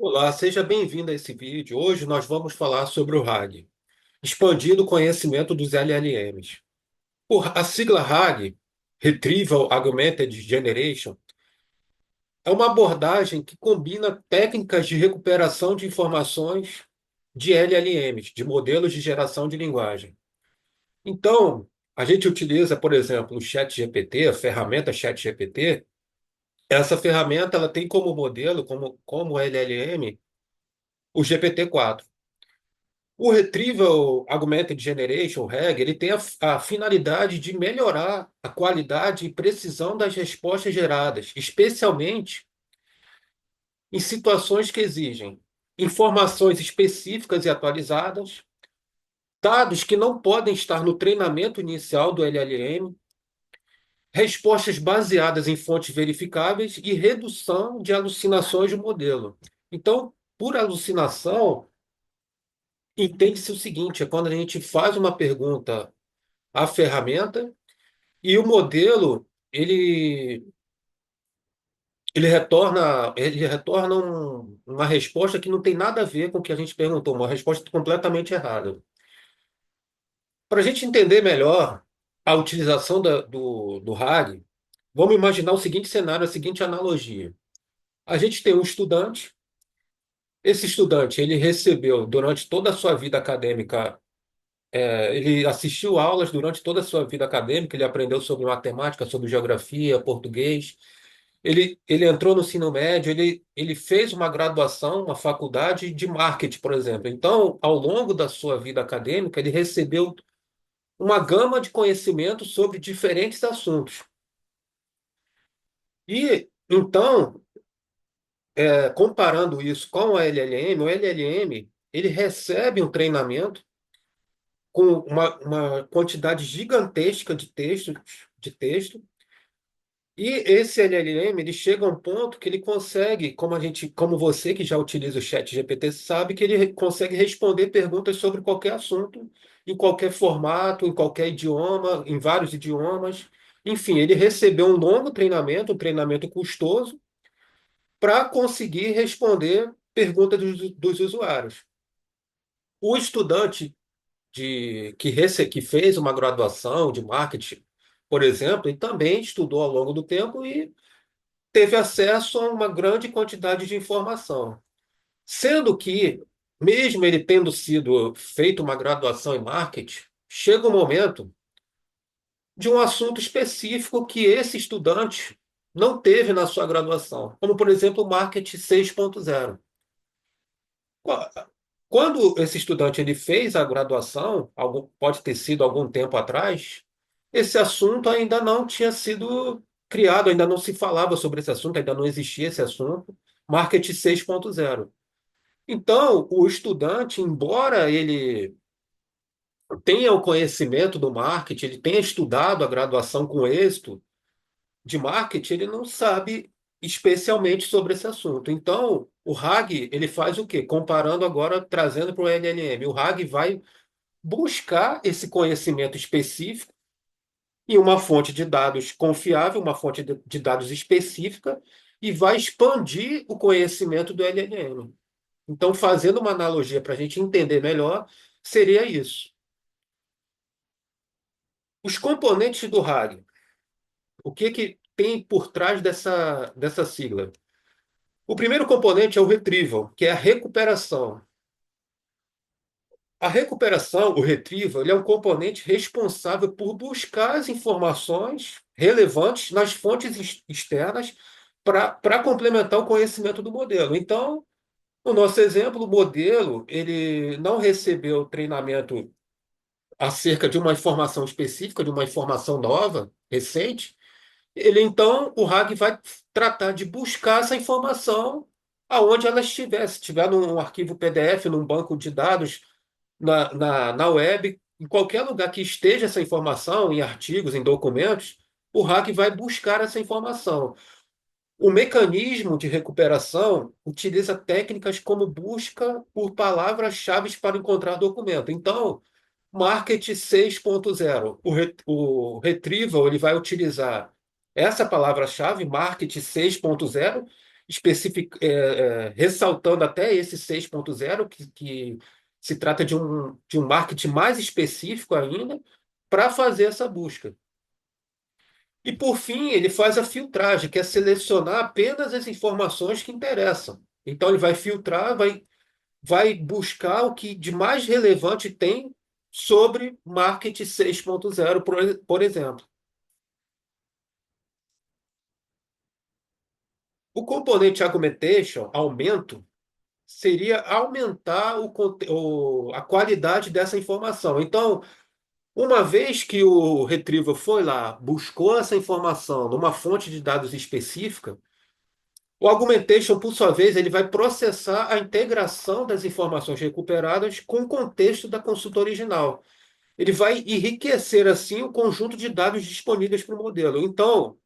Olá, seja bem-vindo a esse vídeo. Hoje nós vamos falar sobre o RAG, expandindo o conhecimento dos LLMs. A sigla RAG, Retrieval Augmented Generation, é uma abordagem que combina técnicas de recuperação de informações de LLMs, de modelos de geração de linguagem. Então, a gente utiliza, por exemplo, o ChatGPT, a ferramenta ChatGPT. Essa ferramenta ela tem como modelo, como LLM, o GPT-4. O Retrieval Augmented Generation, RAG, ele tem a finalidade de melhorar a qualidade e precisão das respostas geradas, especialmente em situações que exigem informações específicas e atualizadas, dados que não podem estar no treinamento inicial do LLM, respostas baseadas em fontes verificáveis e redução de alucinações do modelo. Então, por alucinação, entende-se o seguinte: é quando a gente faz uma pergunta à ferramenta e o modelo, ele retorna uma resposta que não tem nada a ver com o que a gente perguntou, uma resposta completamente errada. Para a gente entender melhor a utilização do RAG, vamos imaginar o seguinte cenário, a seguinte analogia. A gente tem um estudante, esse estudante ele recebeu durante toda a sua vida acadêmica, ele assistiu aulas durante toda a sua vida acadêmica, ele aprendeu sobre matemática, sobre geografia, português. Ele entrou no ensino médio, ele fez uma graduação, uma faculdade de marketing, por exemplo. Então, ao longo da sua vida acadêmica, ele recebeu uma gama de conhecimentos sobre diferentes assuntos. E, então, comparando isso com o LLM, ele recebe um treinamento com uma quantidade gigantesca de texto. E esse LLM, ele chega a um ponto que ele consegue, como você que já utiliza o chat GPT sabe, que ele consegue responder perguntas sobre qualquer assunto, em qualquer formato, em qualquer idioma, em vários idiomas. Enfim, ele recebeu um treinamento custoso, para conseguir responder perguntas dos usuários. O estudante que fez uma graduação de marketing, por exemplo, ele também estudou ao longo do tempo e teve acesso a uma grande quantidade de informação. Sendo que, mesmo ele tendo sido feito uma graduação em marketing, chega um momento de um assunto específico que esse estudante não teve na sua graduação, como, por exemplo, o marketing 6.0. Quando esse estudante ele fez a graduação, pode ter sido algum tempo atrás, esse assunto ainda não tinha sido criado, ainda não se falava sobre esse assunto, ainda não existia esse assunto, Marketing 6.0. Então, o estudante, embora ele tenha o conhecimento do marketing, ele tenha estudado a graduação com êxito de marketing, ele não sabe especialmente sobre esse assunto. Então, o RAG, ele faz o quê? Comparando agora, trazendo para o LLM. O RAG vai buscar esse conhecimento específico em uma fonte de dados confiável, uma fonte de dados específica, e vai expandir o conhecimento do LLM. Então, fazendo uma analogia para a gente entender melhor, seria isso. Os componentes do RAG, o que que tem por trás dessa sigla? O primeiro componente é o retrieval, que é a recuperação. A recuperação, o retrieval, ele é um componente responsável por buscar as informações relevantes nas fontes externas para complementar o conhecimento do modelo. Então, no nosso exemplo, o modelo ele não recebeu treinamento acerca de uma informação específica, de uma informação nova, recente. O RAG vai tratar de buscar essa informação aonde ela estiver. Se estiver num arquivo PDF, num banco de dados, na web, em qualquer lugar que esteja essa informação, em artigos, em documentos, o RAG vai buscar essa informação. O mecanismo de recuperação utiliza técnicas como busca por palavras-chave para encontrar documento. Então, Market 6.0, o Retrieval ele vai utilizar essa palavra-chave, Market 6.0, ressaltando até esse 6.0, que se trata de um marketing mais específico ainda, para fazer essa busca. E por fim, ele faz a filtragem, que é selecionar apenas as informações que interessam. Então ele vai filtrar, vai buscar o que de mais relevante tem sobre marketing 6.0, por exemplo. O componente augmentation, aumento, seria aumentar a qualidade dessa informação. Então, uma vez que o Retriever foi lá, buscou essa informação numa fonte de dados específica, o Augmentation, por sua vez, ele vai processar a integração das informações recuperadas com o contexto da consulta original. Ele vai enriquecer, assim, o conjunto de dados disponíveis para o modelo. Então,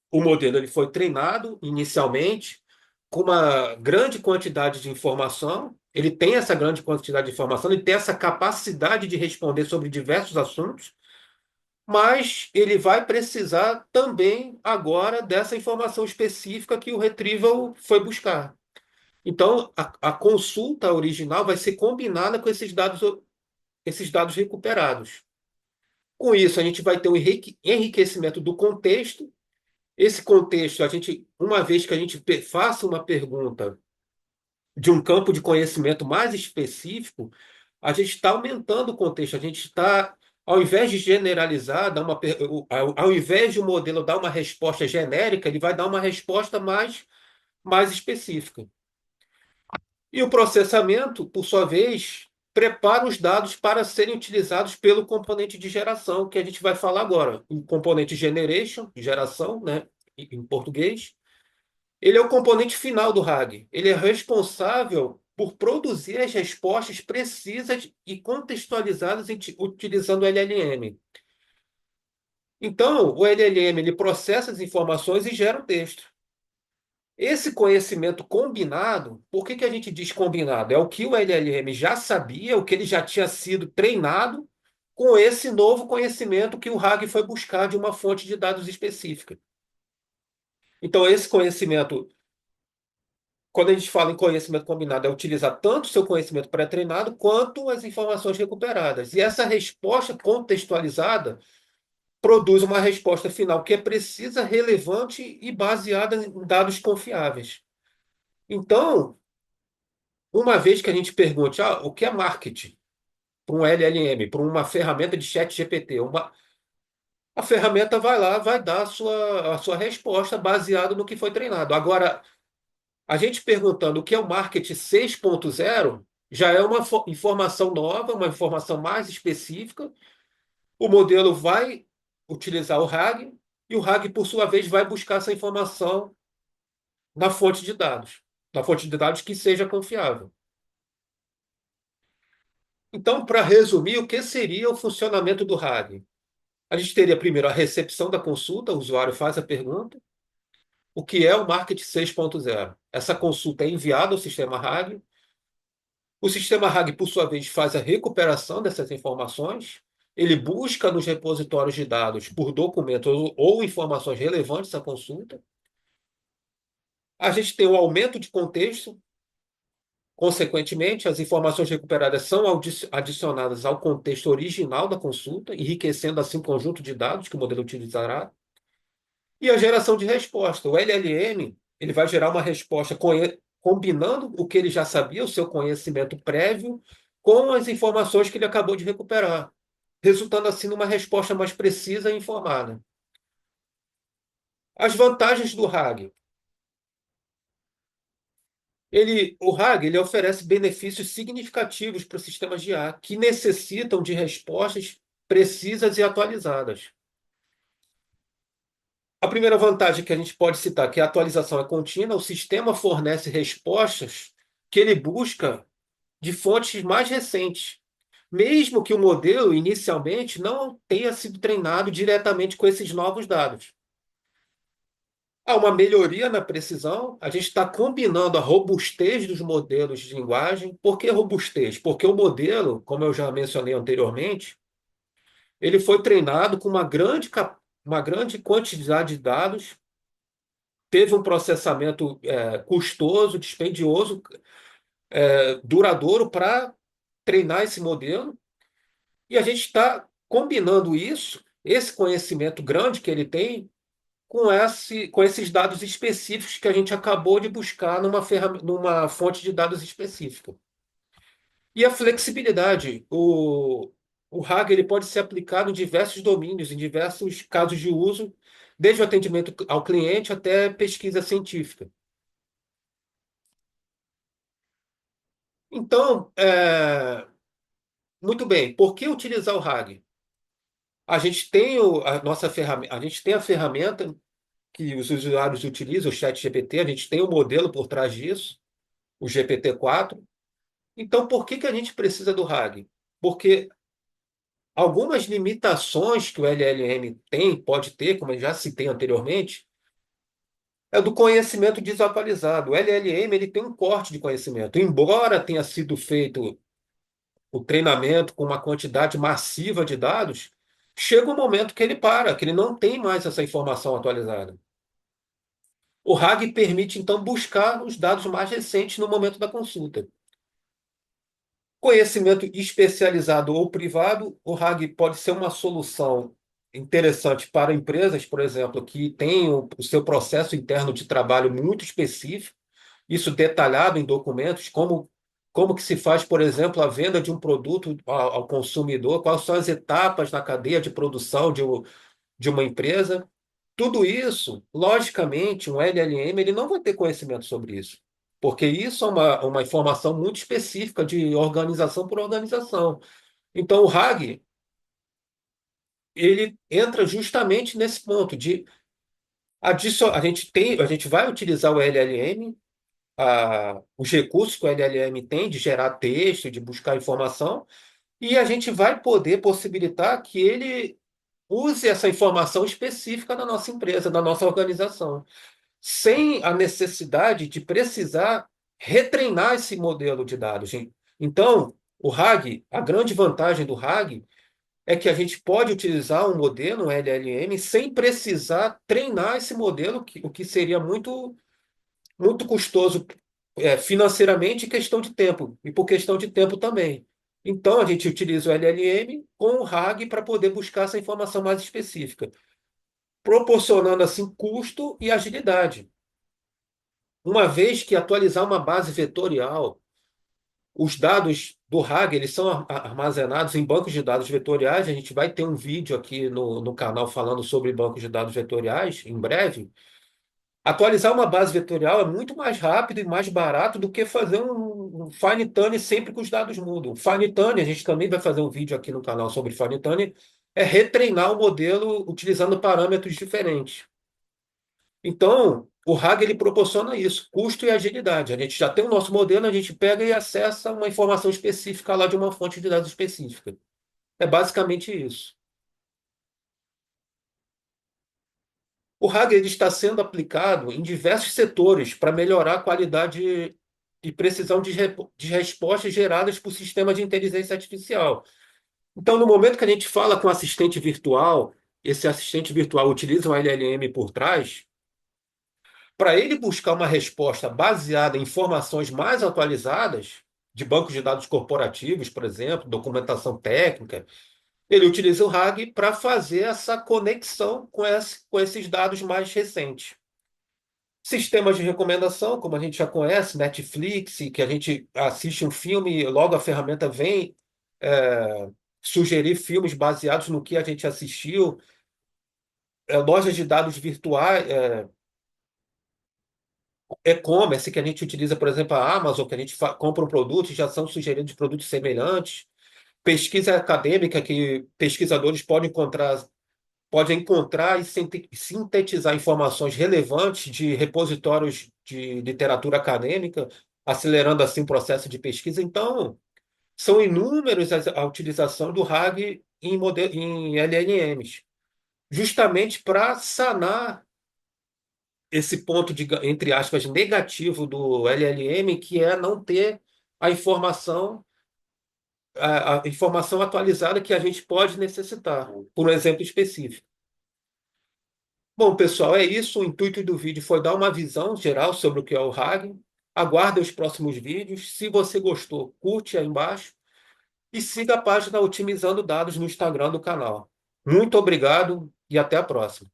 o modelo ele foi treinado inicialmente com uma grande quantidade de informação. Ele tem essa grande quantidade de informação, ele tem essa capacidade de responder sobre diversos assuntos, mas ele vai precisar também agora dessa informação específica que o Retrieval foi buscar. Então, a consulta original vai ser combinada com esses dados recuperados. Com isso, a gente vai ter um enriquecimento do contexto. Esse contexto, uma vez que a gente faça uma pergunta de um campo de conhecimento mais específico, a gente está aumentando o contexto. A gente está, ao invés de generalizar, ao invés de o modelo dar uma resposta genérica, ele vai dar uma resposta mais específica. E o processamento, por sua vez, prepara os dados para serem utilizados pelo componente de geração, que a gente vai falar agora. O componente generation, geração, né, em português, ele é o componente final do RAG. Ele é responsável por produzir as respostas precisas e contextualizadas utilizando o LLM. Então, o LLM ele processa as informações e gera o texto. Esse conhecimento combinado, por que que a gente diz combinado? É o que o LLM já sabia, o que ele já tinha sido treinado com esse novo conhecimento que o RAG foi buscar de uma fonte de dados específica. Então, esse conhecimento, quando a gente fala em conhecimento combinado, é utilizar tanto o seu conhecimento pré-treinado quanto as informações recuperadas. E essa resposta contextualizada produz uma resposta final que é precisa, relevante e baseada em dados confiáveis. Então, uma vez que a gente pergunte, o que é marketing para um LLM, para uma ferramenta de chat GPT, a ferramenta vai lá, vai dar a sua resposta baseada no que foi treinado. Agora, a gente perguntando o que é o marketing 6.0 já é uma informação nova, uma informação mais específica. O modelo vai utilizar o RAG e o RAG, por sua vez, vai buscar essa informação na fonte de dados, na fonte de dados que seja confiável. Então, para resumir, o que seria o funcionamento do RAG? A gente teria primeiro a recepção da consulta, o usuário faz a pergunta, o que é o Market 6.0? Essa consulta é enviada ao sistema RAG, o sistema RAG, por sua vez, faz a recuperação dessas informações, ele busca nos repositórios de dados por documentos ou informações relevantes à consulta, a gente tem o aumento de contexto. Consequentemente, as informações recuperadas são adicionadas ao contexto original da consulta, enriquecendo assim o conjunto de dados que o modelo utilizará. E a geração de resposta. O LLM ele vai gerar uma resposta combinando o que ele já sabia, o seu conhecimento prévio, com as informações que ele acabou de recuperar, resultando assim numa resposta mais precisa e informada. As vantagens do RAG. O RAG ele oferece benefícios significativos para os sistemas de IA que necessitam de respostas precisas e atualizadas. A primeira vantagem que a gente pode citar, que a atualização é contínua, o sistema fornece respostas que ele busca de fontes mais recentes, mesmo que o modelo inicialmente não tenha sido treinado diretamente com esses novos dados. Há uma melhoria na precisão, a gente está combinando a robustez dos modelos de linguagem. Por que robustez? Porque o modelo, como eu já mencionei anteriormente, ele foi treinado com uma grande quantidade de dados teve um processamento custoso, dispendioso, duradouro para treinar esse modelo, e a gente está combinando isso, esse conhecimento grande que ele tem, com esses dados específicos que a gente acabou de buscar numa fonte de dados específica. E a flexibilidade, o RAG ele pode ser aplicado em diversos domínios, em diversos casos de uso, desde o atendimento ao cliente até pesquisa científica. Então, muito bem, por que utilizar o RAG? A gente tem a nossa ferramenta, a gente tem a ferramenta que os usuários utilizam, o ChatGPT, a gente tem o modelo por trás disso, o GPT-4. Então, por que que a gente precisa do RAG? Porque algumas limitações que o LLM tem, pode ter, como eu já citei anteriormente, é do conhecimento desatualizado. O LLM ele tem um corte de conhecimento. Embora tenha sido feito o treinamento com uma quantidade massiva de dados, chega um momento que ele para, que ele não tem mais essa informação atualizada. O RAG permite, então, buscar os dados mais recentes no momento da consulta. Conhecimento especializado ou privado, o RAG pode ser uma solução interessante para empresas, por exemplo, que têm o seu processo interno de trabalho muito específico, isso detalhado em documentos, como que se faz, por exemplo, a venda de um produto ao consumidor, quais são as etapas na cadeia de produção de uma empresa. Tudo isso, logicamente, um LLM ele não vai ter conhecimento sobre isso, porque isso é uma informação muito específica de organização por organização. Então, o RAG, ele entra justamente nesse ponto de a gente vai utilizar o LLM, os recursos que o LLM tem de gerar texto, de buscar informação, e a gente vai poder possibilitar que ele use essa informação específica da nossa empresa, da nossa organização, sem a necessidade de precisar retreinar esse modelo de dados, gente. Então, o RAG, a grande vantagem do RAG é que a gente pode utilizar um modelo, um LLM, sem precisar treinar esse modelo, o que seria muito custoso, financeiramente e questão de tempo, e por questão de tempo também. Então, a gente utiliza o LLM com o RAG para poder buscar essa informação mais específica, proporcionando assim custo e agilidade. Uma vez que atualizar uma base vetorial, os dados do RAG eles são armazenados em bancos de dados vetoriais. A gente vai ter um vídeo aqui no canal falando sobre bancos de dados vetoriais em breve. Atualizar uma base vetorial é muito mais rápido e mais barato do que fazer um fine tuning sempre que os dados mudam. O fine tuning, a gente também vai fazer um vídeo aqui no canal sobre fine tuning, é retreinar o modelo utilizando parâmetros diferentes. Então, o RAG ele proporciona isso, custo e agilidade. A gente já tem o nosso modelo, a gente pega e acessa uma informação específica lá de uma fonte de dados específica. É basicamente isso. O RAG ele está sendo aplicado em diversos setores para melhorar a qualidade e precisão de respostas geradas por sistemas de inteligência artificial. Então, no momento que a gente fala com o assistente virtual, esse assistente virtual utiliza um LLM por trás. Para ele buscar uma resposta baseada em informações mais atualizadas, de bancos de dados corporativos, por exemplo, documentação técnica, ele utiliza o RAG para fazer essa conexão com esses dados mais recentes. Sistemas de recomendação, como a gente já conhece, Netflix, que a gente assiste um filme e logo a ferramenta vem sugerir filmes baseados no que a gente assistiu, lojas de dados virtuais, e-commerce que a gente utiliza, por exemplo, a Amazon, que a gente compra um produto e já são sugeridos produtos semelhantes. Pesquisa acadêmica que pesquisadores podem encontrar e sintetizar informações relevantes de repositórios de literatura acadêmica, acelerando assim o processo de pesquisa. Então, são inúmeras a utilização do RAG em LLMs, justamente para sanar esse ponto de, entre aspas, negativo do LLM, que é não ter a informação, a informação atualizada que a gente pode necessitar, por um exemplo específico. Bom, pessoal, é isso. O intuito do vídeo foi dar uma visão geral sobre o que é o RAG. Aguarde os próximos vídeos. Se você gostou, curte aí embaixo e siga a página Otimizando Dados no Instagram do canal. Muito obrigado e até a próxima.